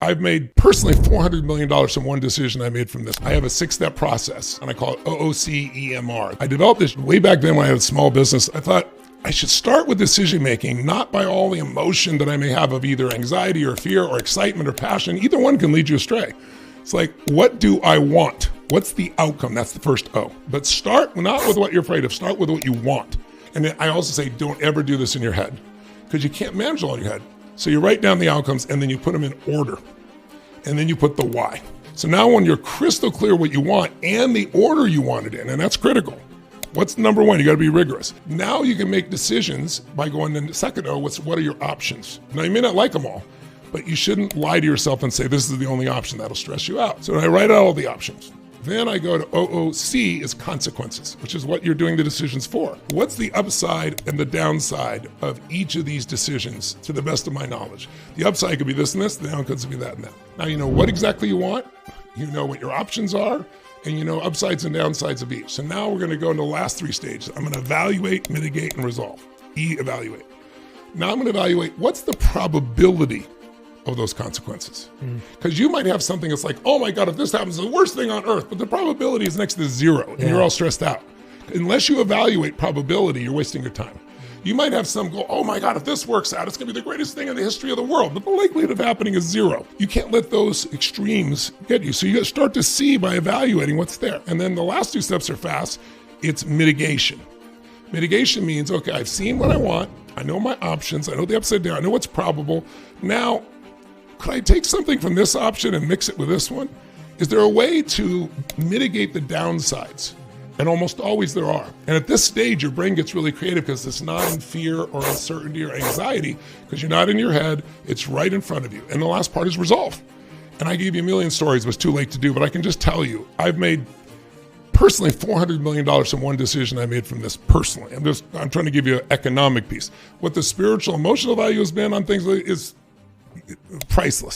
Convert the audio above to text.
I've made personally $400 million from one decision I made from this. I have a 6-step process and I call it OOC-EMR. I developed this way back then when I had a small business. I thought I should start with decision making, not by all the emotion that I may have of either anxiety or fear or excitement or passion. Either one can lead you astray. It's like, what do I want? What's the outcome? That's the first O. But start not with what you're afraid of, start with what you want. And then I also say, don't ever do this in your head because you can't manage all in your head. So you write down the outcomes and then you put them in order. And then you put the why. So now when you're crystal clear what you want and the order you want it in, and that's critical. What's number one? You gotta be rigorous. Now you can make decisions by going to the second O, what are your options? Now you may not like them all, but you shouldn't lie to yourself and say this is the only option. That'll stress you out. So I write out all the options. Then I go to OOC is consequences, which is what you're doing the decisions for. What's the upside and the downside of each of these decisions to the best of my knowledge? The upside could be this and this, the downside could be that and that. Now you know what exactly you want, you know what your options are, and you know upsides and downsides of each. So now we're gonna go into the last 3 stages. I'm gonna evaluate, mitigate, and resolve. Evaluate. Now I'm gonna evaluate what's the probability of those consequences. Because you might have something that's like, oh my God, if this happens, it's the worst thing on earth, but the probability is next to 0 and you're all stressed out. Unless you evaluate probability, you're wasting your time. You might have some go, oh my God, if this works out, it's gonna be the greatest thing in the history of the world, but the likelihood of happening is 0. You can't let those extremes get you. So you start to see by evaluating what's there. And then the last 2 steps are fast. It's mitigation. Mitigation means, okay, I've seen what I want. I know my options. I know the upside down. I know what's probable. Now, could I take something from this option and mix it with this one? Is there a way to mitigate the downsides? And almost always there are. And at this stage, your brain gets really creative because it's not in fear or uncertainty or anxiety because you're not in your head, it's right in front of you. And the last part is resolve. And I gave you a million stories, but it's too late to do, but I can just tell you, I've made personally $400 million from one decision I made from this personally. I'm trying to give you an economic piece. What the spiritual, emotional value has been on things is priceless.